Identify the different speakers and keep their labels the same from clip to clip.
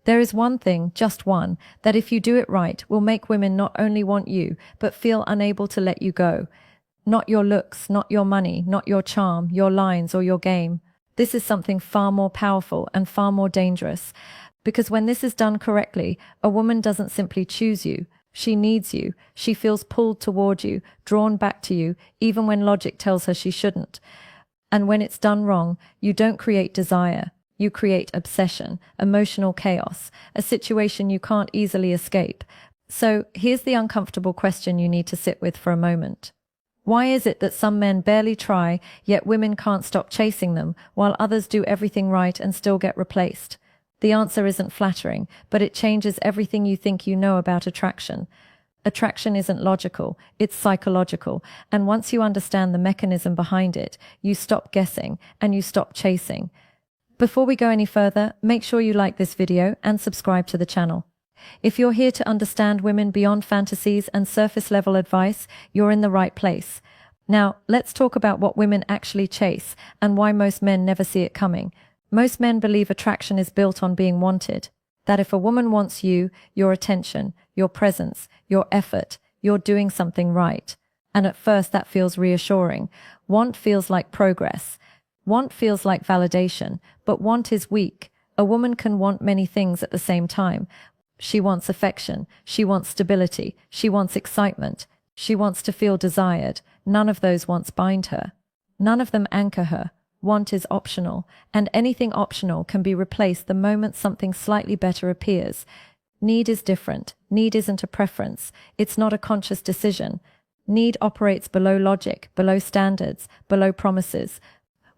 Speaker 1: There is one thing, just one, that if you do it right, will make women not only want you, but feel unable to let you go. Not your looks, not your money, not your charm, your lines, or your game. This is something far more powerful and far more dangerous. Because when this is done correctly, a woman doesn't simply choose you. She needs you. She feels pulled toward you, drawn back to you, even when logic tells her she shouldn't. And when it's done wrong, you don't create desire. You create obsession, emotional chaos, a situation you can't easily escape. So here's the uncomfortable question you need to sit with for a moment. Why is it that some men barely try, yet women can't stop chasing them, while others do everything right and still get replaced? The answer isn't flattering, but it changes everything you think you know about attraction. Attraction isn't logical, it's psychological, and once you understand the mechanism behind it, you stop guessing and you stop chasing. Before we go any further, make sure you like this video and subscribe to the channel. If you're here to understand women beyond fantasies and surface-level advice, you're in the right place. Now, let's talk about what women actually chase and why most men never see it coming. Most men believe attraction is built on being wanted. That if a woman wants you, your attention, your presence, your effort, you're doing something right. And at first that feels reassuring. Want feels like progress. Want feels like validation, but want is weak. A woman can want many things at the same time. She wants affection, she wants stability, she wants excitement, she wants to feel desired. None of those wants bind her. None of them anchor her. Want is optional, and anything optional can be replaced the moment something slightly better appears. Need is different. Need isn't a preference. It's not a conscious decision. Need operates below logic, below standards, below promises.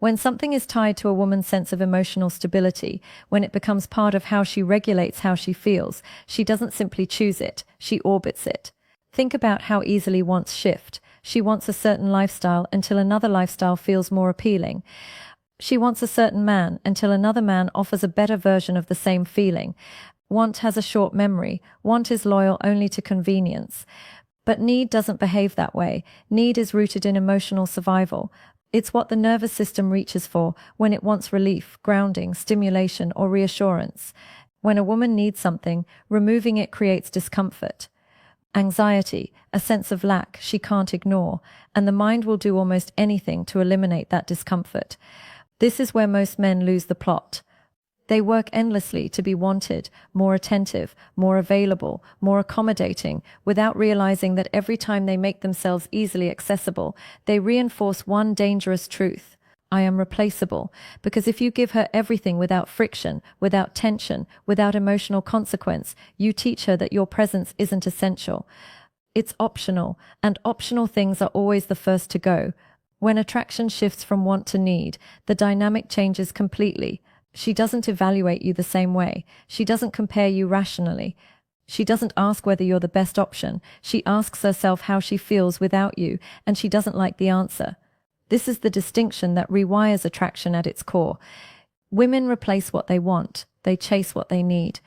Speaker 1: When something is tied to a woman's sense of emotional stability, when it becomes part of how she regulates how she feels, she doesn't simply choose it, she orbits it. Think about how easily wants shift. She wants a certain lifestyle until another lifestyle feels more appealing. She wants a certain man until another man offers a better version of the same feeling. Want has a short memory. Want is loyal only to convenience. But need doesn't behave that way. Need is rooted in emotional survival. It's what the nervous system reaches for when it wants relief, grounding, stimulation, or reassurance. When a woman needs something, removing it creates discomfort. Anxiety, a sense of lack she can't ignore, and the mind will do almost anything to eliminate that discomfort. This is where most men lose the plot. They work endlessly to be wanted, more attentive, more available, more accommodating, without realizing that every time they make themselves easily accessible, they reinforce one dangerous truth. I am replaceable, because if you give her everything without friction, without tension, without emotional consequence, you teach her that your presence isn't essential. It's optional, and optional things are always the first to go. When attraction shifts from want to need, the dynamic changes completely. She doesn't evaluate you the same way. She doesn't compare you rationally. She doesn't ask whether you're the best option. She asks herself how she feels without you, and she doesn't like the answer. This is the distinction that rewires attraction at its core. Women replace what they want. They chase what they need.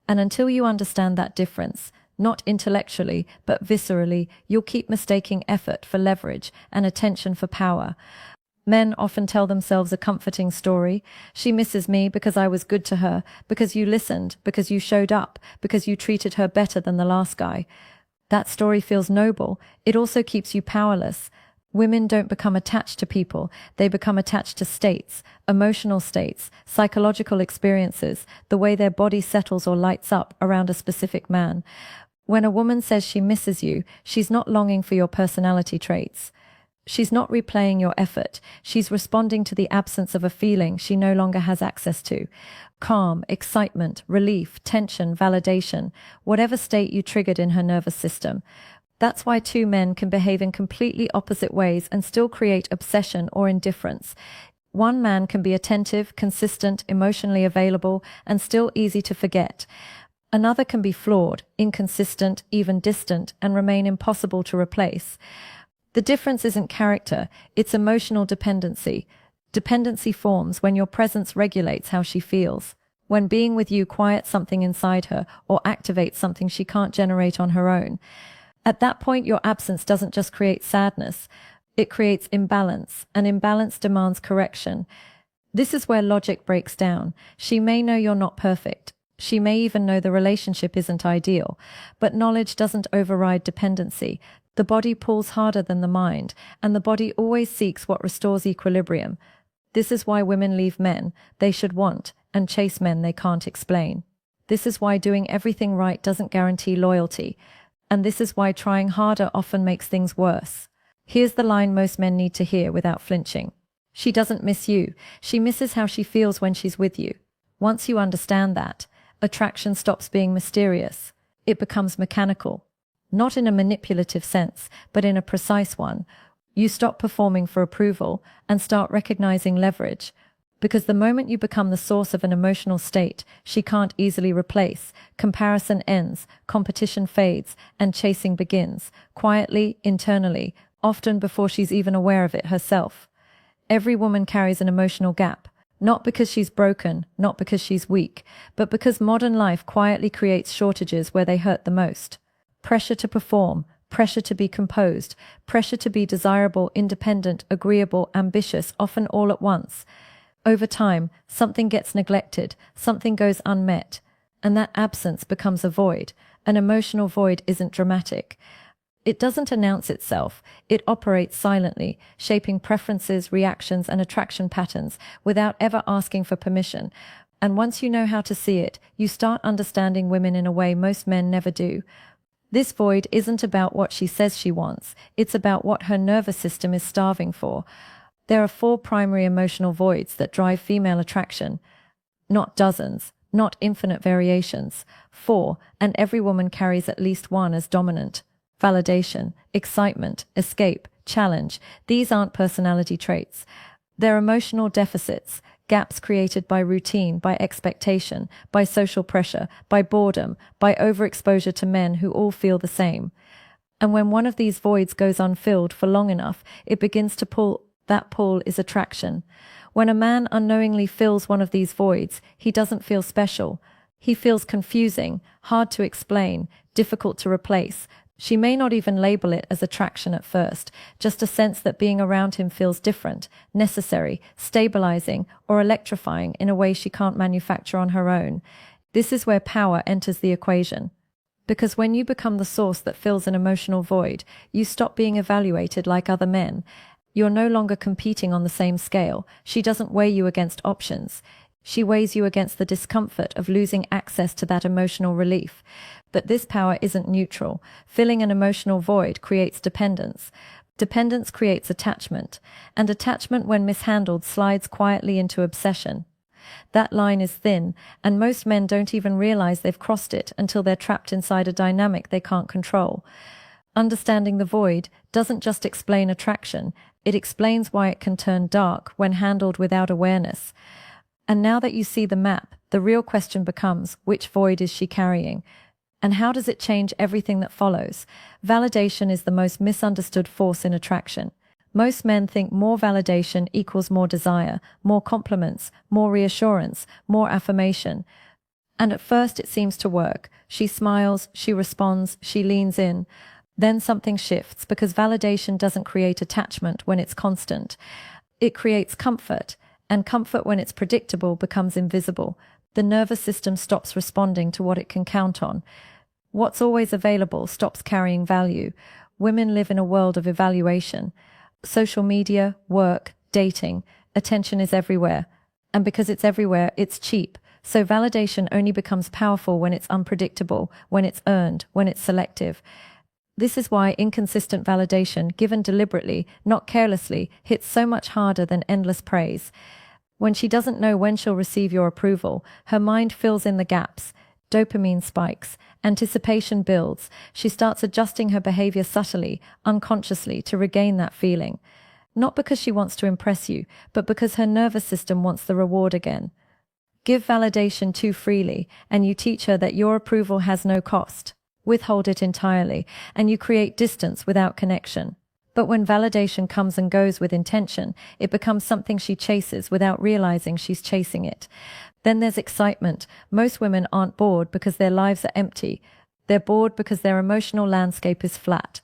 Speaker 1: And until you understand that difference, not intellectually, but viscerally, you'll keep mistaking effort for leverage and attention for power. Men often tell themselves a comforting story. She misses me because I was good to her, because you listened, because you showed up, because you treated her better than the last guy. That story feels noble. It also keeps you powerless. Women don't become attached to people. They become attached to states, emotional states, psychological experiences, the way their body settles or lights up around a specific man. When a woman says she misses you, she's not longing for your personality traits. She's not replaying your effort. She's responding to the absence of a feeling she no longer has access to. Calm, excitement, relief, tension, validation, whatever state you triggered in her nervous system. That's why two men can behave in completely opposite ways and still create obsession or indifference. One man can be attentive, consistent, emotionally available, and still easy to forget. Another can be flawed, inconsistent, even distant, and remain impossible to replace. The difference isn't character, it's emotional dependency. Dependency forms when your presence regulates how she feels. When being with you quiets something inside her or activates something she can't generate on her own. At that point, your absence doesn't just create sadness, it creates imbalance, and imbalance demands correction. This is where logic breaks down. She may know you're not perfect. She may even know the relationship isn't ideal, but knowledge doesn't override dependency. The body pulls harder than the mind, and the body always seeks what restores equilibrium. This is why women leave men they should want and chase men they can't explain. This is why doing everything right doesn't guarantee loyalty, and this is why trying harder often makes things worse. Here's the line most men need to hear without flinching. She doesn't miss you. She misses how she feels when she's with you. Once you understand that, attraction stops being mysterious. It becomes mechanical. Not in a manipulative sense, but in a precise one. You stop performing for approval and start recognizing leverage. Because the moment you become the source of an emotional state she can't easily replace, comparison ends, competition fades, and chasing begins, quietly, internally, often before she's even aware of it herself. Every woman carries an emotional gap, not because she's broken, not because she's weak, but because modern life quietly creates shortages where they hurt the most. Pressure to perform, pressure to be composed, pressure to be desirable, independent, agreeable, ambitious, often all at once. Over time, something gets neglected, something goes unmet, and that absence becomes a void. An emotional void isn't dramatic. It doesn't announce itself. It operates silently, shaping preferences, reactions, and attraction patterns without ever asking for permission. And once you know how to see it, you start understanding women in a way most men never do. This void isn't about what she says she wants. It's about what her nervous system is starving for. There are 4 primary emotional voids that drive female attraction. Not dozens, not infinite variations. 4, and every woman carries at least one as dominant. Validation, excitement, escape, challenge. These aren't personality traits. They're emotional deficits, gaps created by routine, by expectation, by social pressure, by boredom, by overexposure to men who all feel the same. And when one of these voids goes unfilled for long enough, it begins to pull. That pull is attraction. When a man unknowingly fills one of these voids, he doesn't feel special. He feels confusing, hard to explain, difficult to replace. She may not even label it as attraction at first, just a sense that being around him feels different, necessary, stabilizing, or electrifying in a way she can't manufacture on her own. This is where power enters the equation. Because when you become the source that fills an emotional void, you stop being evaluated like other men. You're no longer competing on the same scale. She doesn't weigh you against options. She weighs you against the discomfort of losing access to that emotional relief. But this power isn't neutral. Filling an emotional void creates dependence. Dependence creates attachment. And attachment, when mishandled, slides quietly into obsession. That line is thin, and most men don't even realize they've crossed it until they're trapped inside a dynamic they can't control. Understanding the void doesn't just explain attraction, it explains why it can turn dark when handled without awareness. And now that you see the map, the real question becomes, which void is she carrying? And how does it change everything that follows? Validation is the most misunderstood force in attraction. Most men think more validation equals more desire, more compliments, more reassurance, more affirmation. And at first it seems to work. She smiles, she responds, she leans in. Then something shifts, because validation doesn't create attachment when it's constant. It creates comfort, and comfort, when it's predictable, becomes invisible. The nervous system stops responding to what it can count on. What's always available stops carrying value. Women live in a world of evaluation. Social media, work, dating, attention is everywhere. And because it's everywhere, it's cheap. So validation only becomes powerful when it's unpredictable, when it's earned, when it's selective. This is why inconsistent validation, given deliberately, not carelessly, hits so much harder than endless praise. When she doesn't know when she'll receive your approval, her mind fills in the gaps. Dopamine spikes, anticipation builds. She starts adjusting her behavior subtly, unconsciously, to regain that feeling. Not because she wants to impress you, but because her nervous system wants the reward again. Give validation too freely, and you teach her that your approval has no cost. Withhold it entirely, and you create distance without connection. But when validation comes and goes with intention, it becomes something she chases without realizing she's chasing it. Then there's excitement. Most women aren't bored because their lives are empty. They're bored because their emotional landscape is flat.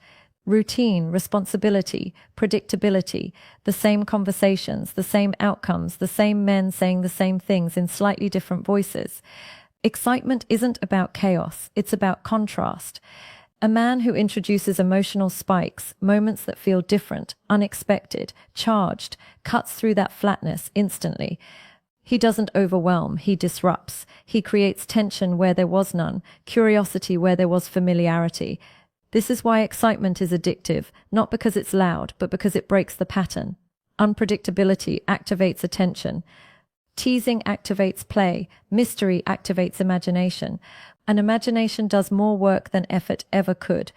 Speaker 1: Routine, responsibility, predictability, the same conversations, the same outcomes, the same men saying the same things in slightly different voices. Excitement isn't about chaos, it's about contrast. A man who introduces emotional spikes, moments that feel different, unexpected, charged, cuts through that flatness instantly. He doesn't overwhelm, he disrupts. He creates tension where there was none, curiosity where there was familiarity. This is why excitement is addictive, not because it's loud, but because it breaks the pattern. Unpredictability activates attention. Teasing activates play. Mystery activates imagination. And imagination does more work than effort ever could.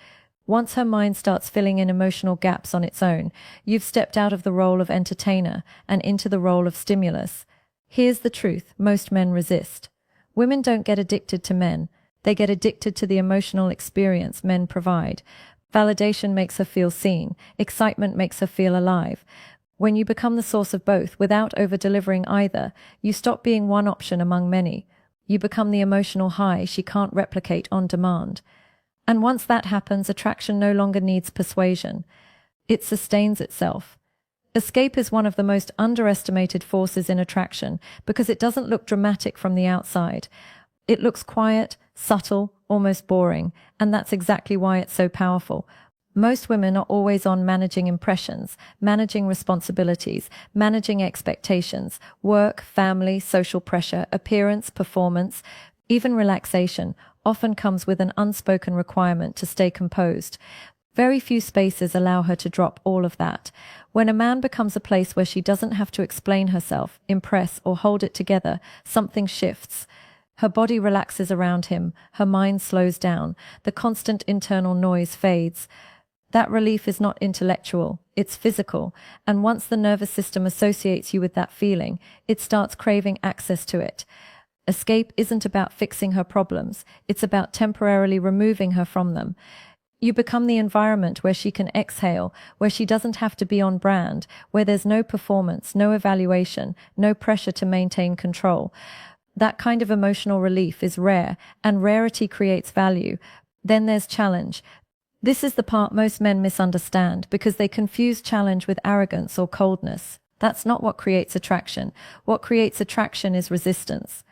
Speaker 1: Once her mind starts filling in emotional gaps on its own, you've stepped out of the role of entertainer and into the role of stimulus. Here's the truth: most men resist. Women don't get addicted to men. They get addicted to the emotional experience men provide. Validation makes her feel seen. Excitement makes her feel alive. When you become the source of both without over-delivering either, you stop being one option among many. You become the emotional high she can't replicate on demand. And once that happens, attraction no longer needs persuasion. It sustains itself. Escape is one of the most underestimated forces in attraction because it doesn't look dramatic from the outside. It looks quiet, subtle, almost boring, and that's exactly why it's so powerful. Most women are always on managing impressions, managing responsibilities, managing expectations, work, family, social pressure, appearance, performance, even relaxation often comes with an unspoken requirement to stay composed. Very few spaces allow her to drop all of that. When a man becomes a place where she doesn't have to explain herself, impress, or hold it together, something shifts. Her body relaxes around him, her mind slows down, the constant internal noise fades. That relief is not intellectual, it's physical, and once the nervous system associates you with that feeling, it starts craving access to it. Escape isn't about fixing her problems, it's about temporarily removing her from them. You become the environment where she can exhale, where she doesn't have to be on brand, where there's no performance, no evaluation, no pressure to maintain control. That kind of emotional relief is rare, and rarity creates value. Then there's challenge. This is the part most men misunderstand because they confuse challenge with arrogance or coldness. That's not what creates attraction. What creates attraction is resistance.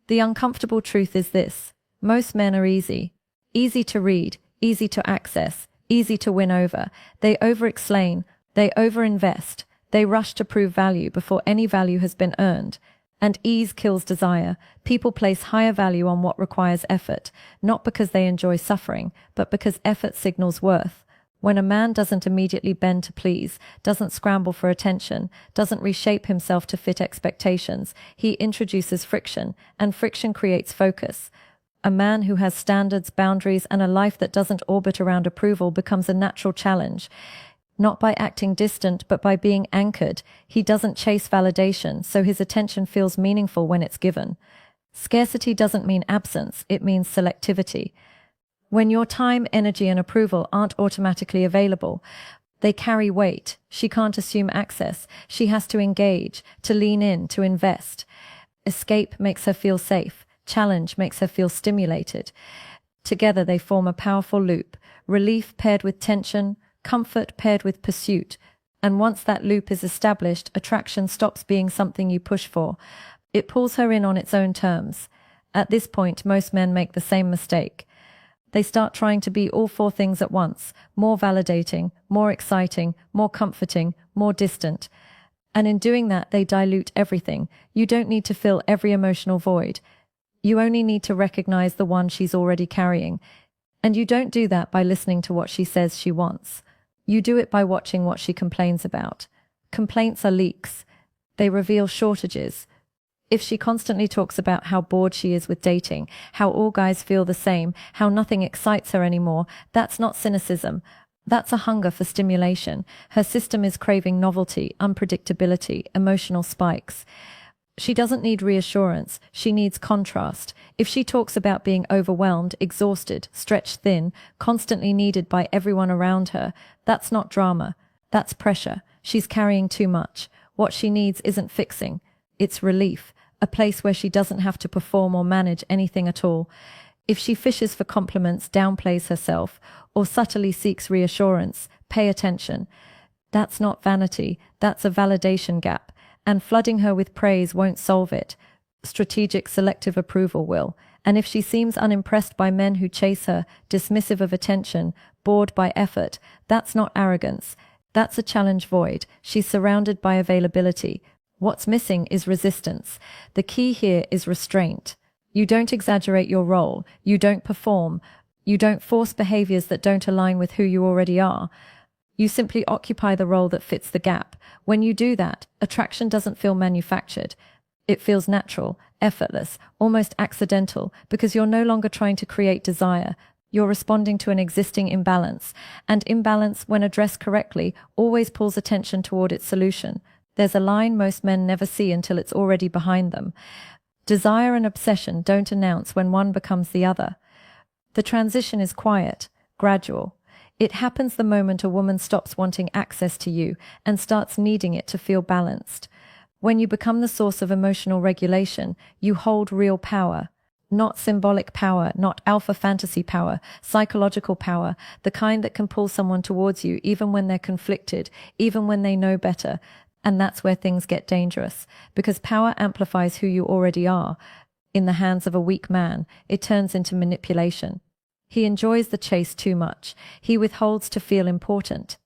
Speaker 1: The uncomfortable truth is this: most men are easy. Easy to read, easy to access, easy to win over. They over-explain, they over-invest, they rush to prove value before any value has been earned. And ease kills desire. People place higher value on what requires effort, not because they enjoy suffering, but because effort signals worth. When a man doesn't immediately bend to please, doesn't scramble for attention, doesn't reshape himself to fit expectations, he introduces friction, and friction creates focus. A man who has standards, boundaries, and a life that doesn't orbit around approval becomes a natural challenge. Not by acting distant, but by being anchored. He doesn't chase validation, so his attention feels meaningful when it's given. Scarcity doesn't mean absence, it means selectivity. When your time, energy, and approval aren't automatically available, they carry weight. She can't assume access. She has to engage, to lean in, to invest. Escape makes her feel safe. Challenge makes her feel stimulated. Together they form a powerful loop. Relief paired with tension, comfort paired with pursuit. And once that loop is established, attraction stops being something you push for. It pulls her in on its own terms. At this point, most men make the same mistake. They start trying to be all four things at once: more validating, more exciting, more comforting, more distant. And in doing that, they dilute everything. You don't need to fill every emotional void. You only need to recognize the one she's already carrying. And you don't do that by listening to what she says she wants. You do it by watching what she complains about. Complaints are leaks. They reveal shortages. If she constantly talks about how bored she is with dating, how all guys feel the same, how nothing excites her anymore, that's not cynicism. That's a hunger for stimulation. Her system is craving novelty, unpredictability, emotional spikes. She doesn't need reassurance, she needs contrast. If she talks about being overwhelmed, exhausted, stretched thin, constantly needed by everyone around her, that's not drama. That's pressure. She's carrying too much. What she needs isn't fixing. It's relief, a place where she doesn't have to perform or manage anything at all. If she fishes for compliments, downplays herself, or subtly seeks reassurance, pay attention. That's not vanity, that's a validation gap. And flooding her with praise won't solve it. Strategic selective approval will. And if she seems unimpressed by men who chase her, dismissive of attention, bored by effort, that's not arrogance. That's a challenge void. She's surrounded by availability. What's missing is resistance. The key here is restraint. You don't exaggerate your role. You don't perform. You don't force behaviors that don't align with who you already are. You simply occupy the role that fits the gap. When you do that, attraction doesn't feel manufactured. It feels natural, effortless, almost accidental, because you're no longer trying to create desire. You're responding to an existing imbalance. And imbalance, when addressed correctly, always pulls attention toward its solution. There's a line most men never see until it's already behind them. Desire and obsession don't announce when one becomes the other. The transition is quiet, gradual. It happens the moment a woman stops wanting access to you and starts needing it to feel balanced. When you become the source of emotional regulation, you hold real power. Not symbolic power, not alpha fantasy power, psychological power, the kind that can pull someone towards you even when they're conflicted, even when they know better. And that's where things get dangerous, because power amplifies who you already are. In the hands of a weak man, it turns into manipulation. He enjoys the chase too much. He withholds to feel important.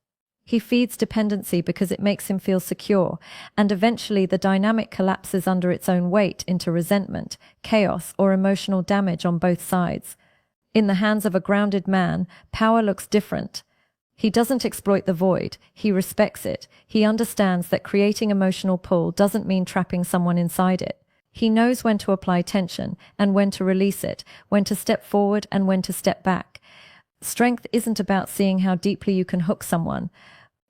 Speaker 1: He feeds dependency because it makes him feel secure, and eventually the dynamic collapses under its own weight into resentment, chaos, or emotional damage on both sides. In the hands of a grounded man, power looks different. He doesn't exploit the void, he respects it. He understands that creating emotional pull doesn't mean trapping someone inside it. He knows when to apply tension and when to release it, when to step forward and when to step back. Strength isn't about seeing how deeply you can hook someone.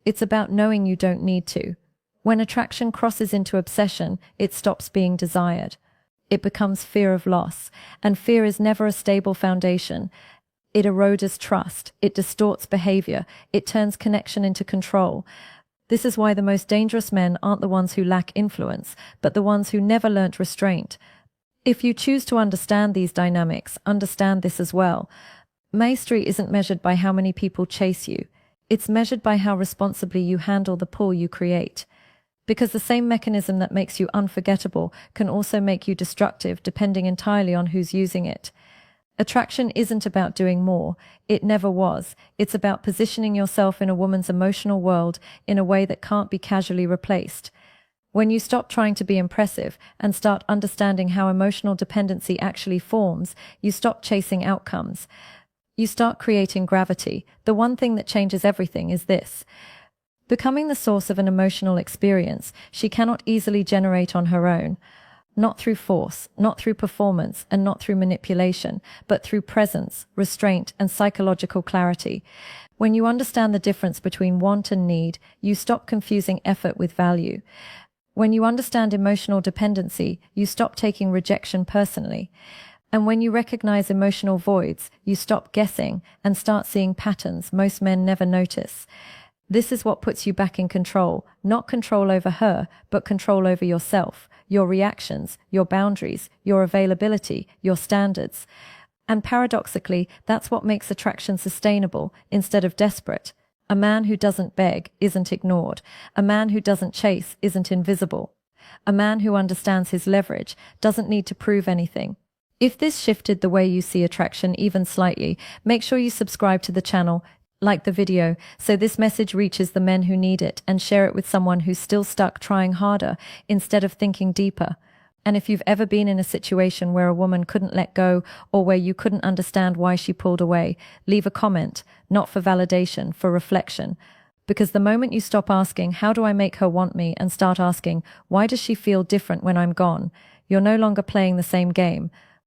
Speaker 1: It's about knowing you don't need to. When attraction crosses into obsession, it stops being desired. It becomes fear of loss, and fear is never a stable foundation. It erodes trust, it distorts behavior, it turns connection into control. This is why the most dangerous men aren't the ones who lack influence, but the ones who never learnt restraint. If you choose to understand these dynamics, understand this as well. Mastery isn't measured by how many people chase you. It's measured by how responsibly you handle the pull you create. Because the same mechanism that makes you unforgettable can also make you destructive, depending entirely on who's using it. Attraction isn't about doing more. It never was. It's about positioning yourself in a woman's emotional world in a way that can't be casually replaced. When you stop trying to be impressive and start understanding how emotional dependency actually forms, you stop chasing outcomes. You start creating gravity. The one thing that changes everything is this. Becoming the source of an emotional experience she cannot easily generate on her own. Not through force, not through performance, and not through manipulation, but through presence, restraint, and psychological clarity. When you understand the difference between want and need, you stop confusing effort with value. When you understand emotional dependency, you stop taking rejection personally. And when you recognize emotional voids, you stop guessing and start seeing patterns most men never notice. This is what puts you back in control, not control over her, but control over yourself, your reactions, your boundaries, your availability, your standards. And paradoxically, that's what makes attraction sustainable instead of desperate. A man who doesn't beg isn't ignored. A man who doesn't chase isn't invisible. A man who understands his leverage doesn't need to prove anything. If this shifted the way you see attraction even slightly, make sure you subscribe to the channel, like the video, so this message reaches the men who need it, and share it with someone who's still stuck trying harder instead of thinking deeper. And if you've ever been in a situation where a woman couldn't let go or where you couldn't understand why she pulled away, leave a comment, not for validation, for reflection. Because the moment you stop asking, how do I make her want me, and start asking, why does she feel different when I'm gone, you're no longer playing the same game.